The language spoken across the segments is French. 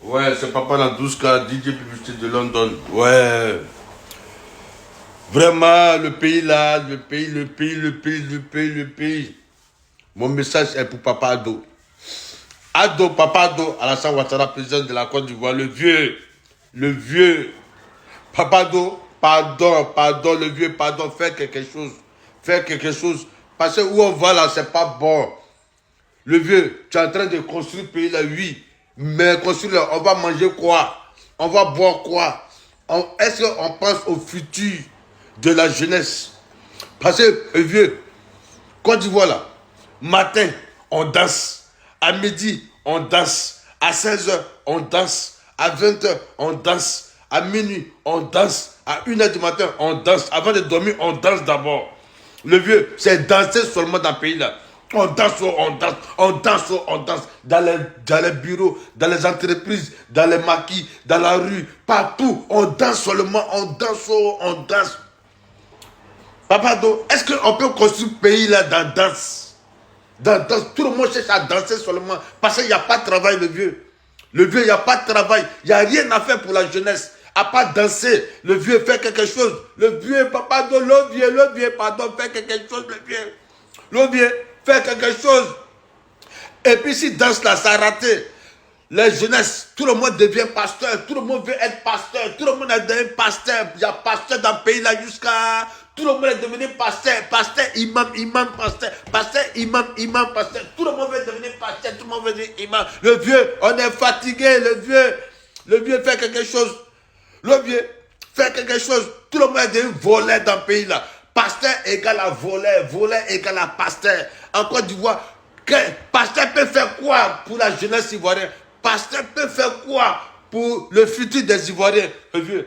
Ouais, c'est Papa Landouska, DJ Publicité de London. Ouais. Vraiment, le pays là, le pays. Mon message est pour Papa Ado. Ado, Papa Ado, Alassane Ouattara, président de la Côte d'Ivoire, le vieux. Papa Ado, pardon, le vieux, pardon, fais quelque chose. Parce que où on va là, c'est pas bon. Le vieux, tu es en train de construire le pays là, oui. Mais construire là, on va manger quoi? On va boire quoi? Est-ce qu'on pense au futur de la jeunesse? Parce que, le vieux, Côte d'Ivoire là, matin, on danse. À midi, on danse. À 16h, on danse. À 20h, on danse. À minuit, on danse. À 1h du matin, on danse. Avant de dormir, on danse d'abord. Le vieux, c'est danser seulement dans le pays là. On danse, on danse. Dans les bureaux, dans les entreprises, dans les maquis, dans la rue, partout. On danse seulement, on danse. Papa Do, est-ce qu'on peut construire le pays là dans danse? Dans danse, tout le monde cherche à danser seulement. Parce qu'il n'y a pas de travail, le vieux. Le vieux, il n'y a pas de travail. Il n'y a rien à faire pour la jeunesse. À part danser, le vieux fait quelque chose. Le vieux, Papa Do, le vieux, pardon, fait quelque chose, le vieux. Le vieux, fait quelque chose. Et puis si danse là, ça a raté. Les jeunesses, tout le monde devient pasteur. Tout le monde veut être pasteur. Tout le monde est devenu pasteur. Il y a pasteur dans le pays là jusqu'à... Tout le monde est devenu pasteur. Pasteur, imam, pasteur. Pasteur, imam, pasteur. Tout le monde veut devenir pasteur. Tout le monde veut devenir imam. Le vieux, on est fatigué. Le vieux fait quelque chose. Le vieux fait quelque chose. Tout le monde est devenu voleur dans le pays là. Pasteur égale à voleur. Voleur égale à pasteur. En Côte d'Ivoire, pasteur peut faire quoi pour la jeunesse ivoirienne? Pasteur peut faire quoi pour le futur des Ivoiriens? Le vieux.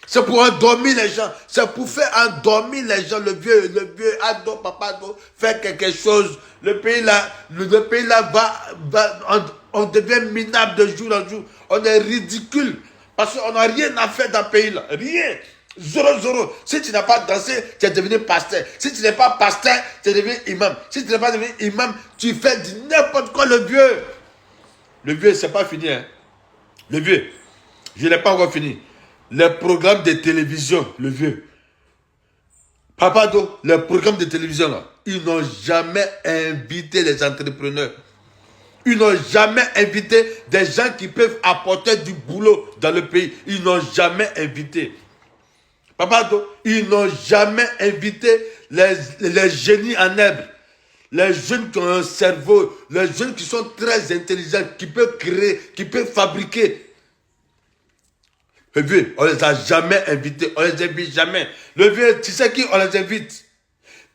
C'est pour endormir les gens. C'est pour faire endormir les gens. Le vieux, Ado, Papa Ado, faire quelque chose. Le pays là on devient minable de jour en jour. On est ridicule. Parce qu'on n'a rien à faire dans le pays là. Rien. Zéro. Si tu n'as pas dansé, tu es devenu pasteur. Si tu n'es pas pasteur, tu es devenu imam. Si tu n'es pas devenu imam, tu fais n'importe quoi, le vieux. Le vieux, c'est pas fini. Hein. Le vieux, je n'ai pas encore fini. Les programmes de télévision, le vieux. Papa Do, les programmes de télévision, là, ils n'ont jamais invité les entrepreneurs. Ils n'ont jamais invité des gens qui peuvent apporter du boulot dans le pays. Ils n'ont jamais invité. Papa Do, ils n'ont jamais invité les génies en herbe. Les jeunes qui ont un cerveau, les jeunes qui sont très intelligents, qui peuvent créer, qui peuvent fabriquer. Le vieux, on ne les a jamais invités, on ne les invite jamais. Le vieux, tu sais qui on les invite?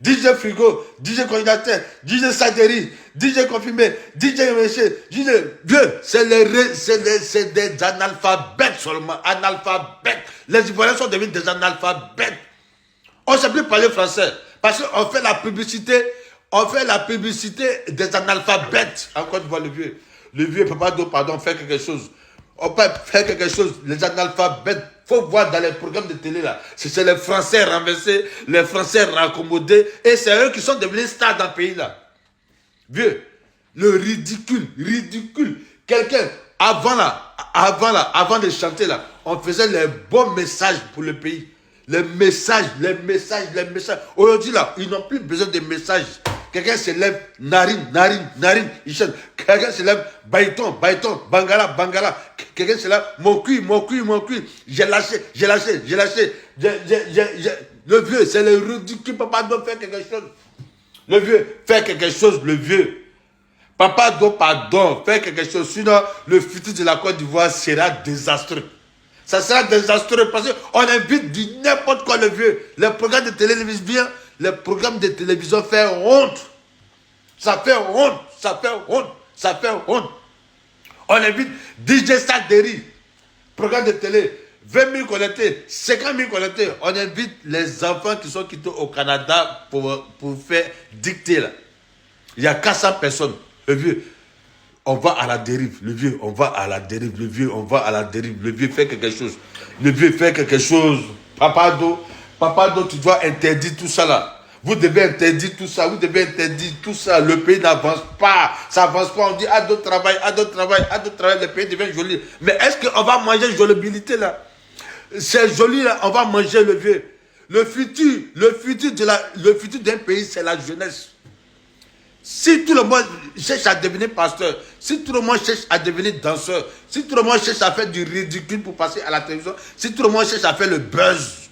DJ Frigo, DJ Coordinateur, DJ Saderi, DJ Confirmé, DJ Méché, DJ Vieux, c'est des analphabètes seulement, analphabètes. Les Ivoiriens sont devenus des analphabètes. On ne sait plus parler français, parce qu'on fait la publicité. On fait la publicité des analphabètes. Encore une fois, le vieux, Papa Do, pardon, fait quelque chose. On peut faire quelque chose. Les analphabètes, il faut voir dans les programmes de télé là. C'est les Français renversés, les Français raccommodés. Et c'est eux qui sont devenus stars dans le pays là. Vieux, le ridicule. Quelqu'un, avant de chanter là, on faisait les bons messages pour le pays. Les messages. Aujourd'hui là, ils n'ont plus besoin de messages. Quelqu'un se lève, narine, il chante. Quelqu'un se lève, baïton, bangala. Quelqu'un se lève, mon cul. J'ai lâché. Le vieux, c'est le ridicule. Papa doit faire quelque chose. Le vieux, fait quelque chose, le vieux. Papa doit, pardon, faire quelque chose. Sinon, le futur de la Côte d'Ivoire sera désastreux. Ça sera désastreux parce qu'on invite du n'importe quoi, le vieux. Les programmes de télévision, font honte. Ça fait honte. On invite DJ Saderi, programme de télé, 20 000 connectés, 50 000 connectés. On invite les enfants qui sont quittés au Canada pour faire dicter là. Il y a 400 personnes. Le vieux, on va à la dérive. Le vieux, on va à la dérive. Le vieux fait quelque chose. Papa Do, tu dois interdire tout ça là. Vous devez interdire tout ça, vous devez interdire tout ça. Le pays n'avance pas, ça n'avance pas. On dit à d'autres travail, à d'autres travail, à d'autres travail, le pays devient joli. Mais est-ce qu'on va manger jolibilité là? C'est joli là, on va manger le vieux. Le futur d'un pays, c'est la jeunesse. Si tout le monde cherche à devenir pasteur, si tout le monde cherche à devenir danseur, si tout le monde cherche à faire du ridicule pour passer à la télévision, si tout le monde cherche à faire le buzz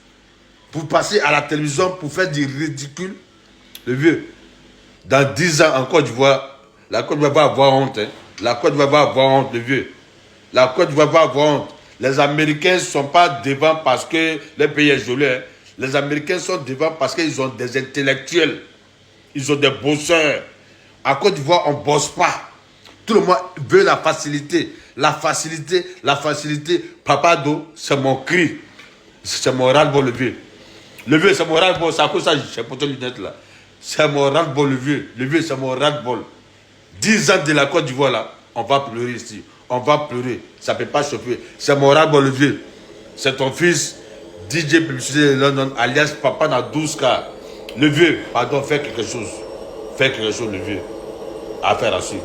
pour passer à la télévision, pour faire du ridicule, le vieux, dans 10 ans en Côte d'Ivoire, la Côte d'Ivoire va avoir honte. Hein. La Côte d'Ivoire va avoir honte, le vieux. La Côte d'Ivoire va avoir honte. Les Américains ne sont pas devant parce que le pays est joli. Hein. Les Américains sont devant parce qu'ils ont des intellectuels. Ils ont des bosseurs. À Côte d'Ivoire, on ne bosse pas. Tout le monde veut la facilité. La facilité, la facilité. Papa Do, c'est mon cri. C'est mon ras-le-bol, le vieux. Le vieux, c'est mon ras-le-bol. C'est à cause de ça que j'ai porté les lunettes là. C'est mon ras-le-bol, le vieux. Le vieux, c'est mon ras-le-bol. 10 ans de la Côte d'Ivoire là, on va pleurer ici. On va pleurer. Ça ne peut pas chauffer. C'est mon ras-le-bol, le vieux. C'est ton fils, DJ Publicité de London, alias Papa dans 12K. Le vieux, pardon, fais quelque chose. Fais quelque chose, le vieux. Affaire à suivre.